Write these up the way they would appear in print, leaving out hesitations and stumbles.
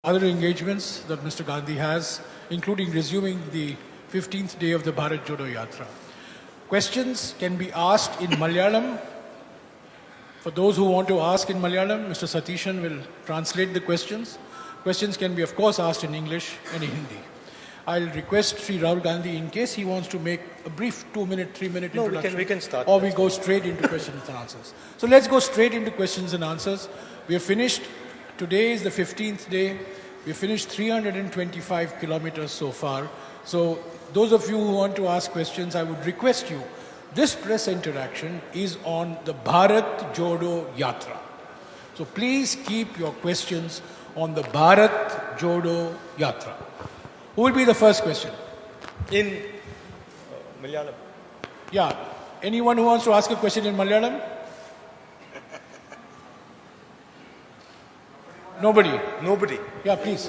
other engagements that Mr. Gandhi has, including resuming the 15th day of the Bharat Jodo Yatra. Questions can be asked in Malayalam. For those who want to ask in Malayalam, Mr. Satishan will translate the questions. Questions can be, of course, asked in English and in Hindi. I'll request Shri Rahul Gandhi, in case he wants to make a brief 2-minute, 3-minute introduction. We can start. Or we go straight into questions and answers. So let's go straight into questions and answers. We have finished. Today is the 15th day. We have finished 325 kilometers so far. So those of you who want to ask questions, I would request you, this press interaction is on the Bharat Jodo Yatra. So please keep your questions on the Bharat Jodo Yatra. Who will be the first question? In Malayalam. Yeah. Anyone who wants to ask a question in Malayalam? Nobody? Nobody. Yeah, please.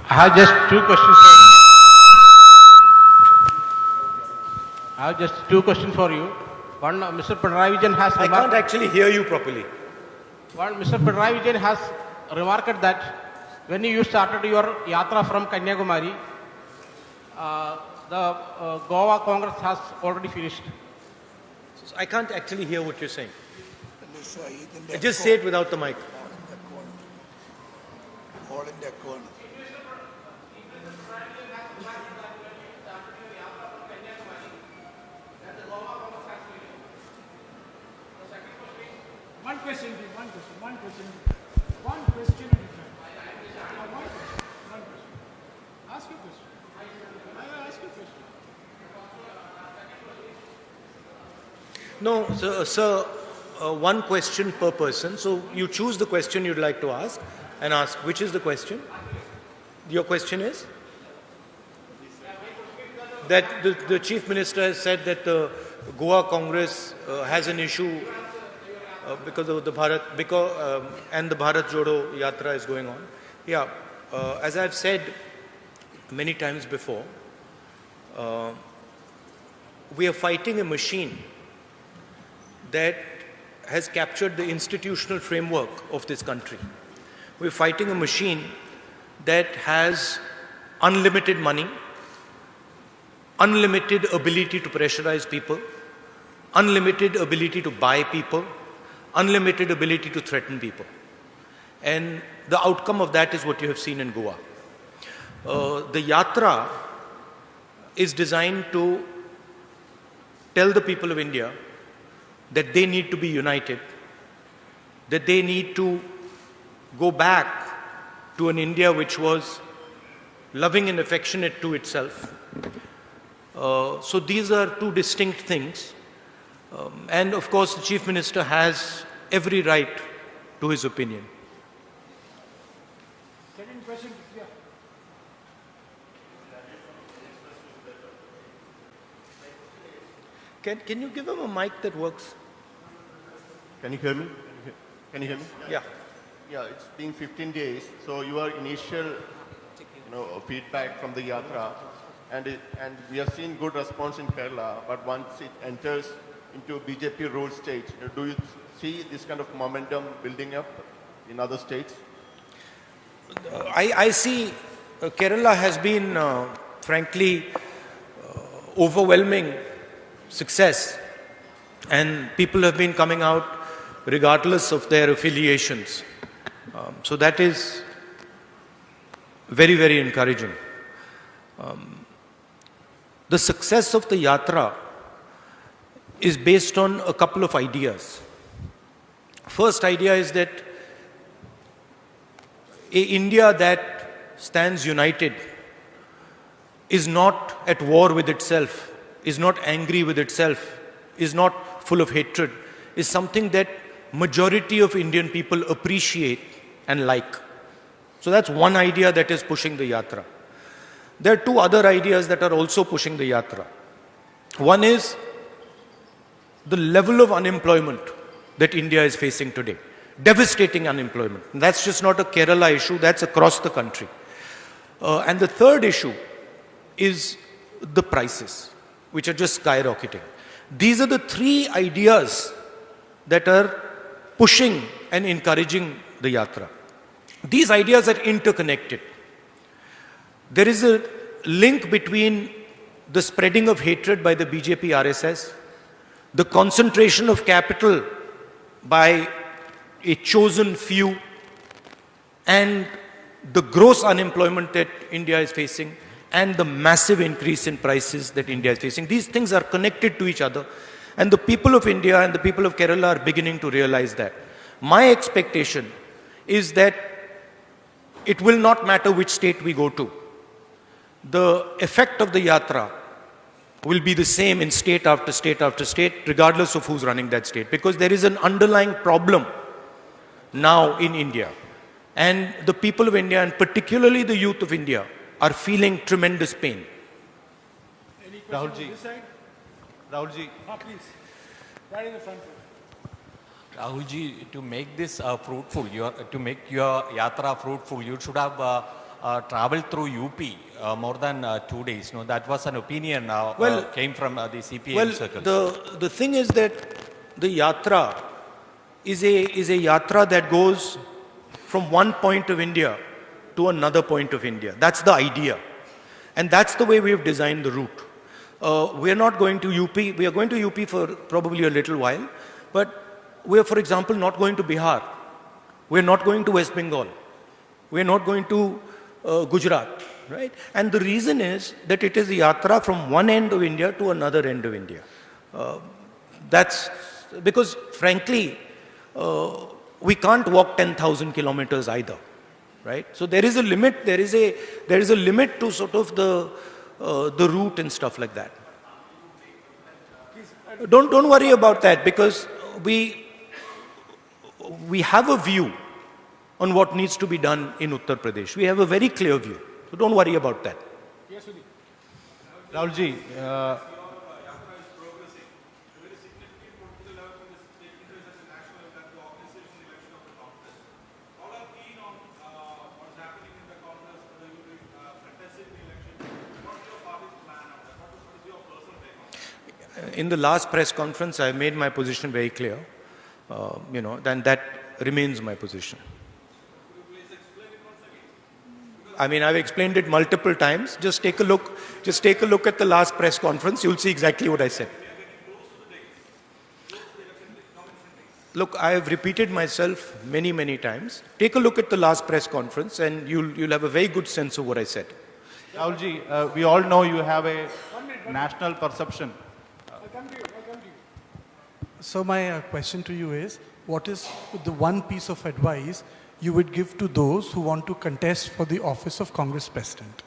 I have just two questions for you. One, Mr. Pinarayi Vijayan has I can't actually hear you properly. One, Mr. Pinarayi Vijayan has remarked that when you started your yatra from Kanyakumari, the Goa Congress has already finished. I can't actually hear what you're saying. Just say it without the mic. One question at a time. One question. One question. Ask your question. Ask your question. No, sir, one question per person. So you choose the question you'd like to ask and ask. Which is the question? Your question is? That the Chief Minister has said that the Goa Congress has an issue because of the Bharat, and the Bharat Jodo Yatra is going on. Yeah, as I've said many times before, we are fighting a machine that has captured the institutional framework of this country. We're fighting a machine that has unlimited money, unlimited ability to pressurize people, unlimited ability to buy people, unlimited ability to threaten people. And the outcome of that is what you have seen in Goa. The Yatra is designed to tell the people of India that they need to be united, that they need to go back to an India which was loving and affectionate to itself. So these are two distinct things. And of course, the Chief Minister has every right to his opinion. Second question. Yeah. Can you give him a mic that works? Can you hear me? Can you hear me? Yeah. Yeah, it's been 15 days. So your initial, feedback from the yatra, and we have seen good response in Kerala. But once it enters into BJP rule state, do you see this kind of momentum building up in other states? I see Kerala has been, frankly, overwhelming success, and people have been coming out regardless of their affiliations. So that is very, very encouraging. The success of the yatra is based on a couple of ideas. First idea is that an India that stands united is not at war with itself, is not angry with itself, is not full of hatred, is something that majority of Indian people appreciate and like. So that's one idea that is pushing the yatra. There are two other ideas that are also pushing the yatra. One is the level of unemployment that India is facing today. Devastating unemployment. And that's just not a Kerala issue, that's across the country. And the third issue is the prices, which are just skyrocketing. These are the three ideas that are pushing and encouraging the yatra. These ideas are interconnected. There is a link between the spreading of hatred by the BJP RSS, the concentration of capital by a chosen few, and the gross unemployment that India is facing, and the massive increase in prices that India is facing. These things are connected to each other, and the people of India and the people of Kerala are beginning to realize that. My expectation is that it will not matter which state we go to. The effect of the yatra will be the same in state after state after state, regardless of who's running that state, because there is an underlying problem now in India. And the people of India, and particularly the youth of India, are feeling tremendous pain. Any questions Rahulji. on this side? Rahulji, Please. Right in the front row. Rahulji, to make this fruitful, to make your yatra fruitful, you should have traveled through UP more than 2 days. No, that was an opinion came from the CPM circle. The thing is that the yatra is a yatra that goes from one point of India to another point of India. That's the idea. And that's the way we have designed the route. We are not going to UP. We are going to UP for probably a little while. But we are, for example, not going to Bihar. We are not going to West Bengal. We are not going to Gujarat. Right? And the reason is that it is a yatra from one end of India to another end of India. That's because, frankly, we can't walk 10,000 kilometers either, right? So there is a limit. There is a limit to sort of the route and stuff like that. Don't worry about that, because we have a view on what needs to be done in Uttar Pradesh. We have a very clear view. So don't worry about that. Yes, Sudhi. Rahulji, In the last press conference, I made my position very clear. Then that remains my position. I mean, I've explained it multiple times. Just take a look at the last press conference. You'll see exactly what I said. Look, I have repeated myself many, many times. Take a look at the last press conference and you'll have a very good sense of what I said. Rahulji, we all know you have a national perception. I'll come to you. So my question to you is, what is the one piece of advice you would give to those who want to contest for the office of Congress President?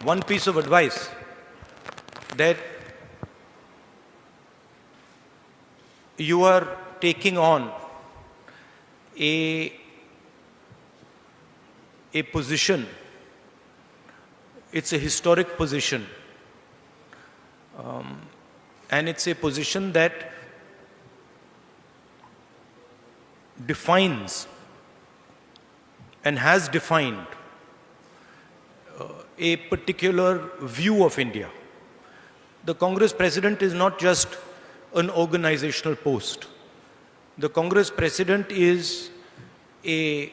One piece of advice, that you are taking on a position. It's a historic position. And it's a position that defines and has defined a particular view of India. The Congress President is not just an organizational post. The Congress President is a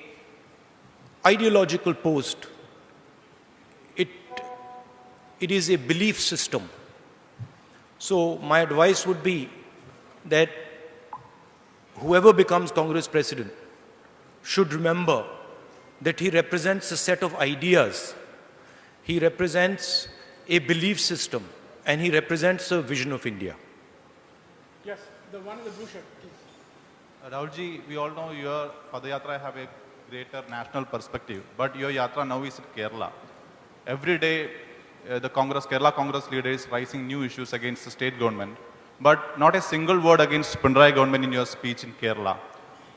ideological post. It is a belief system. So my advice would be that whoever becomes Congress President should remember that he represents a set of ideas, he represents a belief system, and he represents a vision of India. Yes, the one in the blue shirt, please. Rahulji, we all know your Padayatra have a greater national perspective, but your yatra now is in Kerala. Every day, the Kerala Congress leader is raising new issues against the state government, but not a single word against Pinarayi government in your speech in Kerala.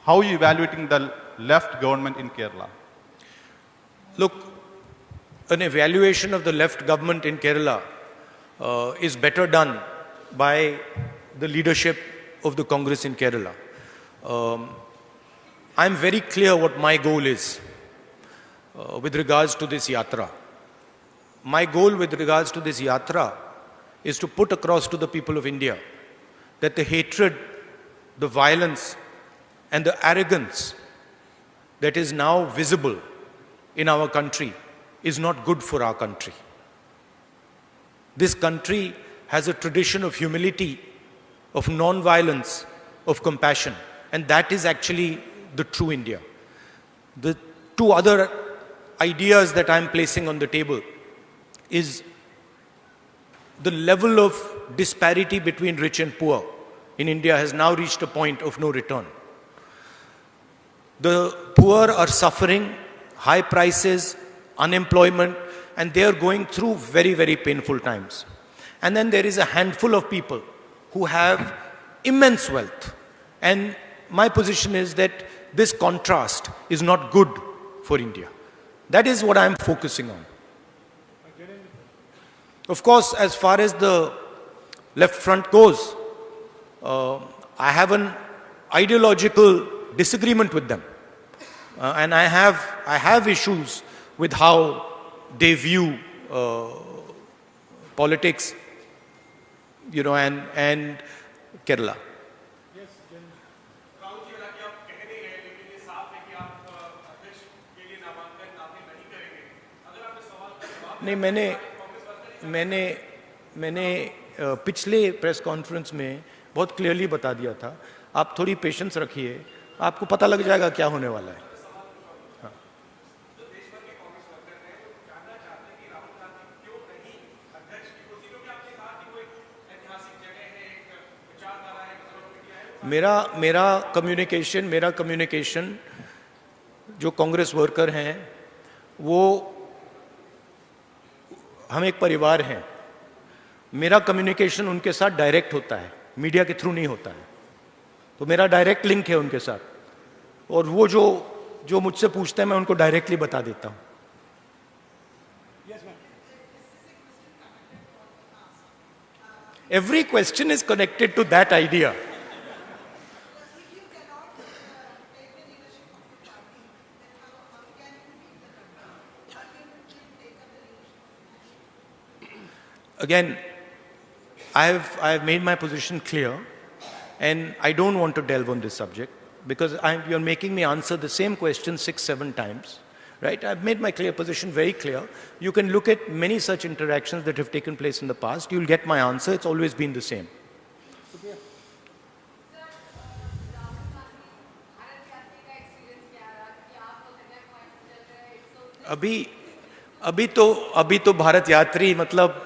How are you evaluating the left government in Kerala? Look, an evaluation of the left government in Kerala is better done by the leadership of the Congress in Kerala. I'm very clear what my goal is with regards to this yatra. My goal with regards to this yatra is to put across to the people of India that the hatred, the violence, and the arrogance that is now visible in our country is not good for our country. This country has a tradition of humility, of non-violence, of compassion, and that is actually the true India. The two other ideas that I'm placing on the table is the level of disparity between rich and poor in India has now reached a point of no return. The poor are suffering high prices, unemployment, and they are going through very, very painful times. And then there is a handful of people who have immense wealth. And my position is that this contrast is not good for India. That is what I'm focusing on. Of course, as far as the left front goes, I have an ideological disagreement with them. And I have issues with how they view politics, and Kerala. नहीं, मैंने पिछले press conference में बहुत clearly बता दिया था. आप थोड़ी पेशेंस रखिए, आपको पता लग जाएगा क्या होने वाला है. मेरा कम्युनिकेशन जो कांग्रेस वर्कर हैं, वो हम एक परिवार हैं. मेरा कम्युनिकेशन उनके साथ डायरेक्ट होता है, मीडिया के थ्रू नहीं होता है. तो मेरा डायरेक्ट लिंक है उनके साथ, और वो जो मुझसे पूछते हैं मैं उनको डायरेक्टली बता देता हूं. Every question is connected to that idea. Again, I have made my position clear, and I don't want to delve on this subject because you're making me answer the same question 6-7 times, right? I've made my position very clear. You can look at many such interactions that have taken place in the past. You'll get my answer. It's always been the same. अभी तो भारत यात्री मतलब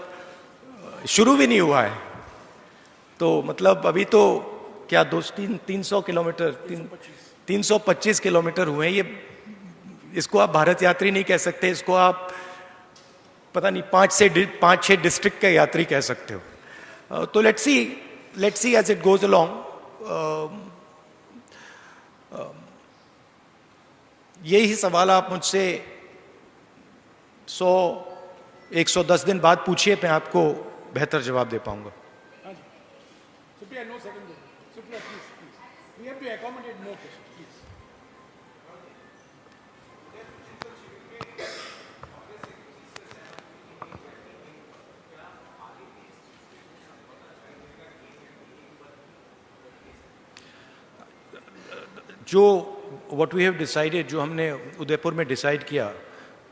शुरू भी नहीं हुआ है. तो मतलब अभी तो क्या 300 किलोमीटर 325 किलोमीटर हुए हैं. ये इसको आप भारत यात्री नहीं कह सकते, इसको आप पता नहीं 5-6 डिस्ट्रिक्ट के यात्री कह सकते हो. तो let's see as it goes along. यही सवाल आप मुझसे 110 दिन बाद पूछिए, मैं आपको बेहतर जवाब दे पाऊंगा. Supriya, no second. Supriya, please. We have to accommodate more questions, please. what we have decided, जो हमने उदयपुर में डिसाइड किया,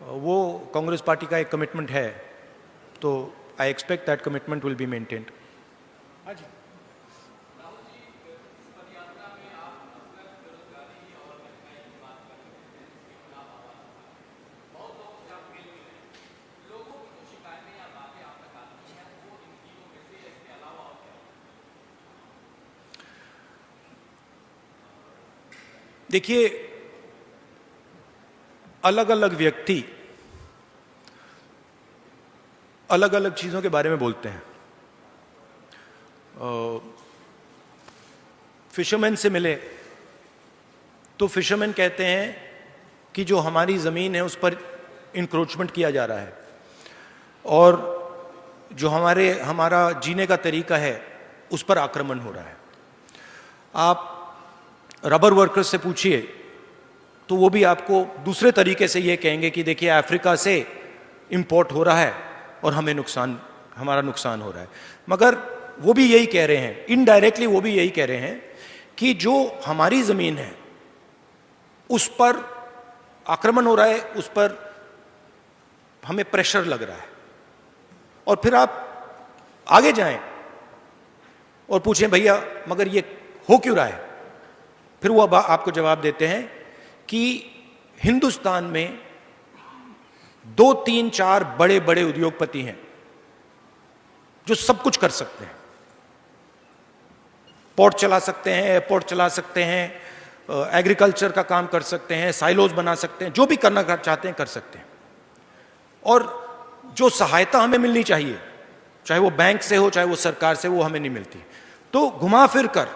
वो कांग्रेस पार्टी का एक कमिटमेंट है. तो I expect that commitment will be maintained. देखिए, अलग अलग व्यक्ति अलग अलग चीजों के बारे में बोलते हैं. फिशरमैन से मिले तो फिशरमैन कहते हैं कि जो हमारी जमीन है उस पर इंक्रोचमेंट किया जा रहा है, और जो हमारा जीने का तरीका है उस पर आक्रमण हो रहा है. आप रबर वर्कर्स से पूछिए तो वो भी आपको दूसरे तरीके से ये कहेंगे कि देखिए अफ्रीका से इंपोर्ट हो रहा है और हमें नुकसान हमारा नुकसान हो रहा है। मगर वो भी यही कह रहे हैं, इनडायरेक्टली वो भी यही कह रहे हैं कि जो हमारी ज़मीन है उस पर आक्रमण हो रहा है, उस पर हमें प्रेशर लग रहा है। और फिर आप आगे जाएं और पूछें भैया मगर ये हो क्यों रहा है, फिर वो आपको जवाब देते हैं कि हिंदुस्तान में 2, 3, 4 बड़े बड़े उद्योगपति हैं जो सब कुछ कर सकते हैं। पोर्ट चला सकते हैं, एयरपोर्ट चला सकते हैं, एग्रीकल्चर का काम कर सकते हैं, साइलोज बना सकते हैं, जो भी करना चाहते हैं कर सकते हैं। और जो सहायता हमें मिलनी चाहिए, चाहे वो बैंक से हो, चाहे वो सरकार से, वो हमें नहीं मिलती। तो घुमा फिर कर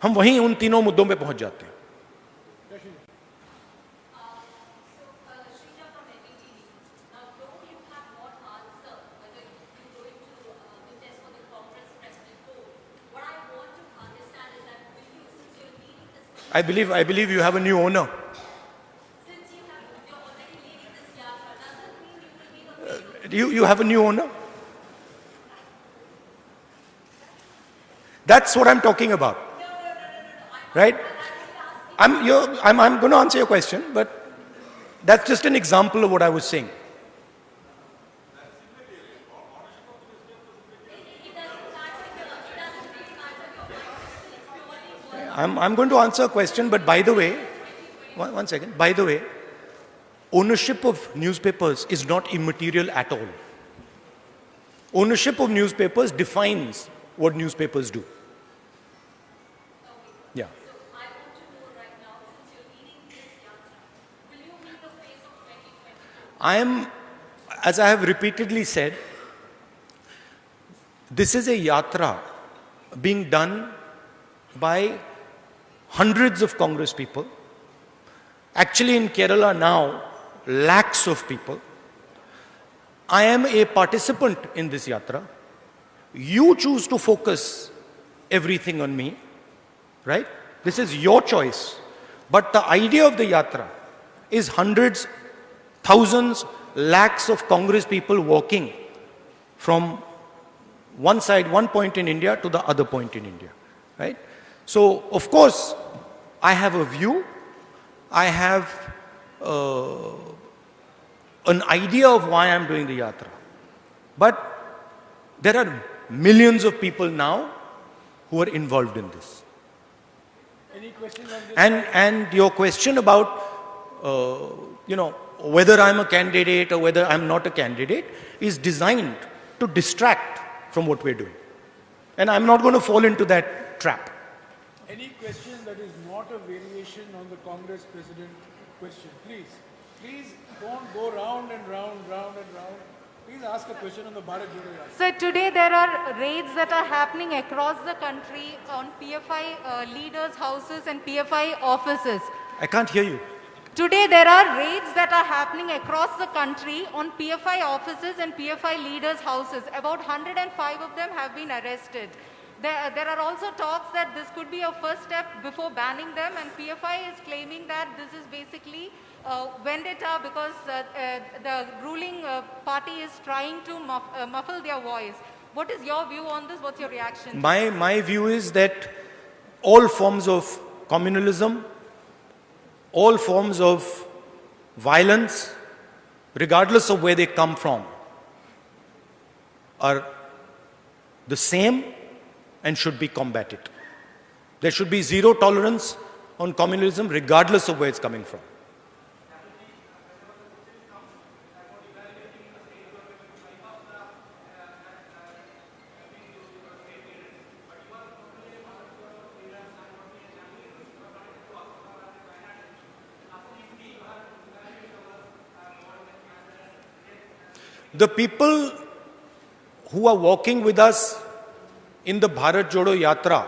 हम वहीं उन तीनों मुद्दों पे पहुंच जाते हैं। I believe you have a new owner. You have a new owner? That's what I'm talking about. Right? I'm going to answer your question, but that's just an example of what I was saying. I'm going to answer a question, but by the way, one second. By the way, ownership of newspapers is not immaterial at all. Ownership of newspapers defines what newspapers do. Yeah. I am, as I have repeatedly said, this is a yatra being done by hundreds of Congress people. Actually, in Kerala now, lakhs of people. I am a participant in this yatra. You choose to focus everything on me, right? This is your choice. But the idea of the yatra is hundreds, thousands, lakhs of Congress people walking from one side, one point in India to the other point in India, right? So, of course, I have a view. I have an idea of why I'm doing the yatra. But there are millions of people now who are involved in this. Any questions on this? And your question about, whether I'm a candidate or whether I'm not a candidate is designed to distract from what we're doing. And I'm not going to fall into that trap. Any question that is not a variation on the Congress President question, please. Please don't go round and round. Please ask a question on the Bharat Jodo Yatra. So today there are raids that are happening across the country on PFI leaders' houses and PFI offices. I can't hear you. Today there are raids that are happening across the country on PFI offices and PFI leaders' houses. About 105 of them have been arrested. There are also talks that this could be a first step before banning them, and PFI is claiming that this is basically vendetta because the ruling party is trying to muffle their voice. What is your view on this? What's your reaction? My view is that all forms of communalism, all forms of violence, regardless of where they come from, are the same and should be combated. There should be zero tolerance on communalism regardless of where it's coming from. The people who are walking with us in the Bharat Jodo Yatra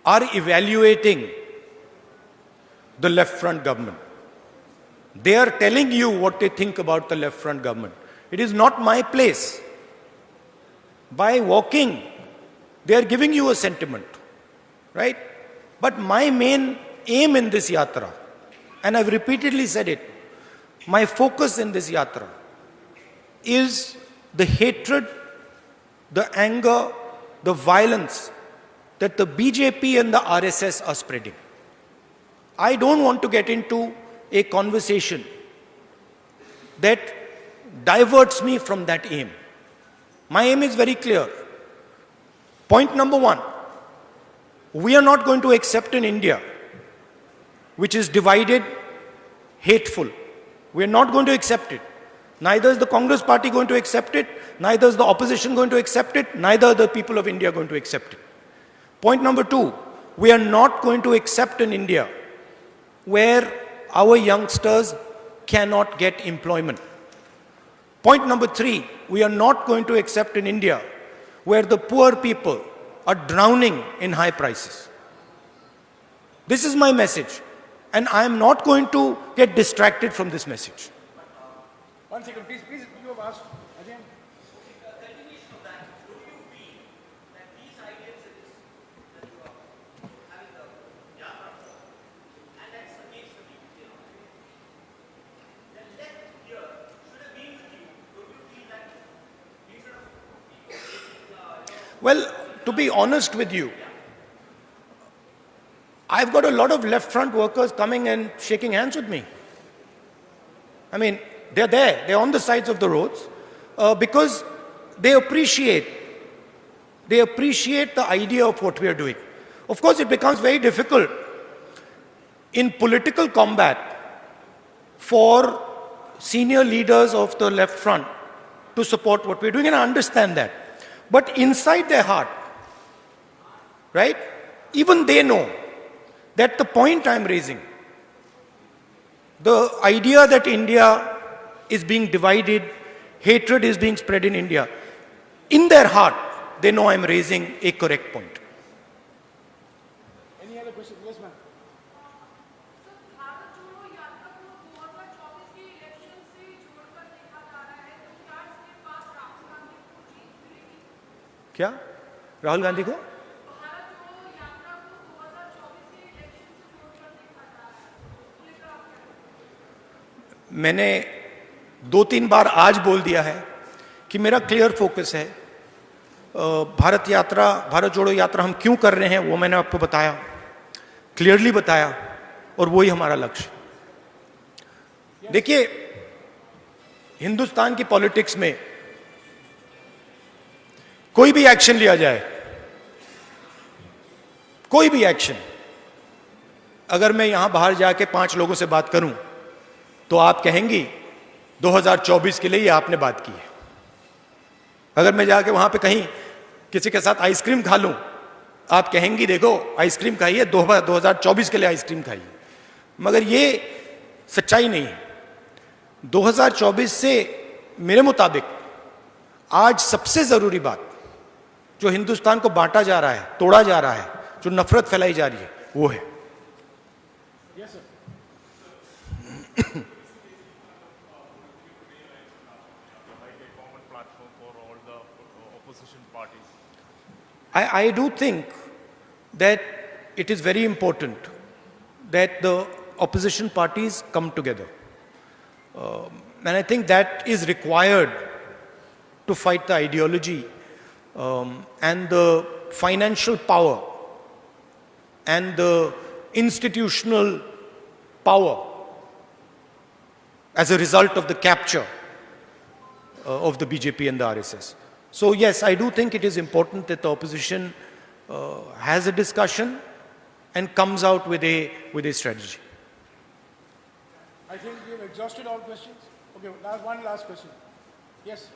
are evaluating the left front government. They are telling you what they think about the left front government. It is not my place. By walking, they are giving you a sentiment, right? But my main aim in this yatra, and I've repeatedly said it, my focus in this yatra is the hatred, the anger, the violence that the BJP and the RSS are spreading. I don't want to get into a conversation that diverts me from that aim. My aim is very clear. Point number one, we are not going to accept an India which is divided, hateful. We are not going to accept it. Neither is the Congress party going to accept it, neither is the opposition going to accept it, neither are the people of India going to accept it. Point number two, we are not going to accept an India where our youngsters cannot get employment. Point number three, we are not going to accept an India where the poor people are drowning in high prices. This is my message, and I am not going to get distracted from this message. 1 second, please, you have asked. Again. Well, to be honest with you, I've got a lot of left front workers coming and shaking hands with me. I mean, they're there, they're on the sides of the roads because they appreciate the idea of what we are doing. Of course, it becomes very difficult in political combat for senior leaders of the left front to support what we're doing, and I understand that. But inside their heart, right, even they know that the point I'm raising, the idea that India is being divided, hatred is being spread in India, in their heart, they know I'm raising a correct point. Any other question? Yes, ma'am. क्या? राहुल गांधी को? मैंने 2-3 बार आज बोल दिया है कि मेरा clear focus है। भारत जोड़ो यात्रा हम क्यों कर रहे हैं वो मैंने आपको बताया, क्लियरली बताया, और वही हमारा लक्ष्य। देखिए, हिंदुस्तान की पॉलिटिक्स में कोई भी एक्शन लिया जाए, कोई भी एक्शन, अगर मैं यहां बाहर जाके 5 लोगों से बात करूं तो आप कहेंगी 2024 के लिए ये आपने बात की है। अगर मैं जाके वहां पे कहीं किसी के साथ आइसक्रीम खा लूं, आप कहेंगी देखो आइसक्रीम खाई है, 2024 के लिए आइसक्रीम खाई है। मगर ये सच्चाई नहीं है। 2024 से मेरे मुताबिक आज सबसे जरूरी बात जो हिंदुस्तान को बांटा जा रहा है, तोड़ा जा रहा है, जो नफरत फैलाई जा रही है, वो है। Yes, sir. I do think that it is very important that the opposition parties come together. And I think that is required to fight the ideology and the financial power and the institutional power as a result of the capture of the BJP and the RSS. So yes, I do think it is important that the opposition has a discussion and comes out with a strategy. I think we have exhausted all questions. Okay, one last question. Yes.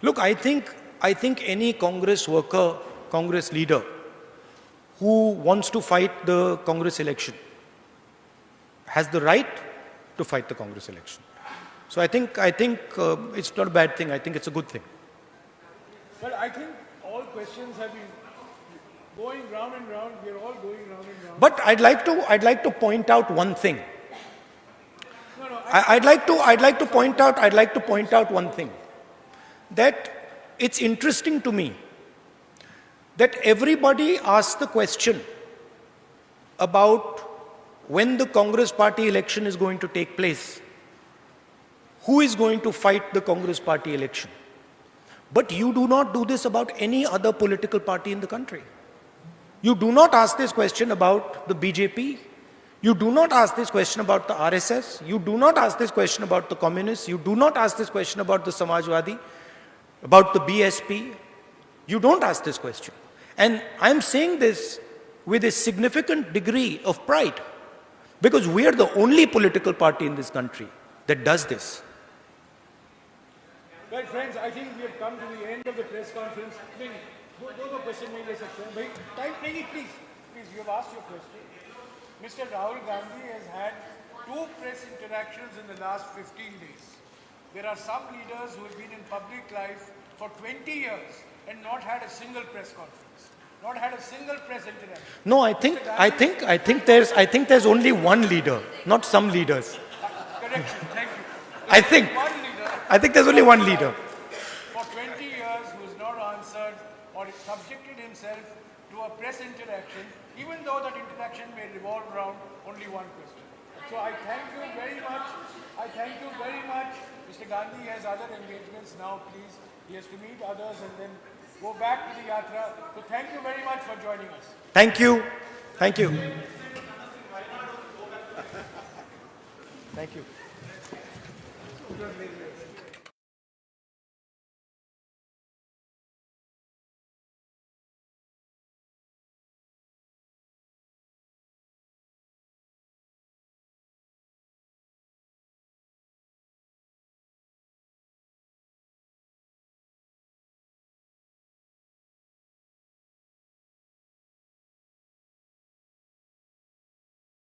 Look, I think any Congress worker, Congress leader who wants to fight the Congress election has the right to fight the Congress election. So I think it's not a bad thing. I think it's a good thing. Well, I think all questions have been going round and round. We are all going round and round. But I'd like to point out one thing. No, I'd like to point out one thing. That it's interesting to me that everybody asks the question about when the Congress party election is going to take place. Who is going to fight the Congress party election? But you do not do this about any other political party in the country. You do not ask this question about the BJP. You do not ask this question about the RSS. You do not ask this question about the communists. You do not ask this question about the Samajwadi, about the BSP. You don't ask this question. And I'm saying this with a significant degree of pride, because we are the only political party in this country that does this. Well, friends, I think we have come to the end of the press conference. Those are questions made section. Please, you have asked your question. Mr. Rahul Gandhi has had 2 press interactions in the last 15 days. There are some leaders who have been in public life for 20 years and not had a single press conference, not had a single press interaction. No, I think there's only one leader, not some leaders. Correction, thank you. I think there's only one leader. For 20 years who has not answered or subjected himself to a press interaction, even though that interaction may revolve around only one question. So I thank you very much. Mr. Gandhi has other engagements now, please. He has to meet others and then go back to the Yatra. So thank you very much for joining us. Thank you. Thank you. Thank you.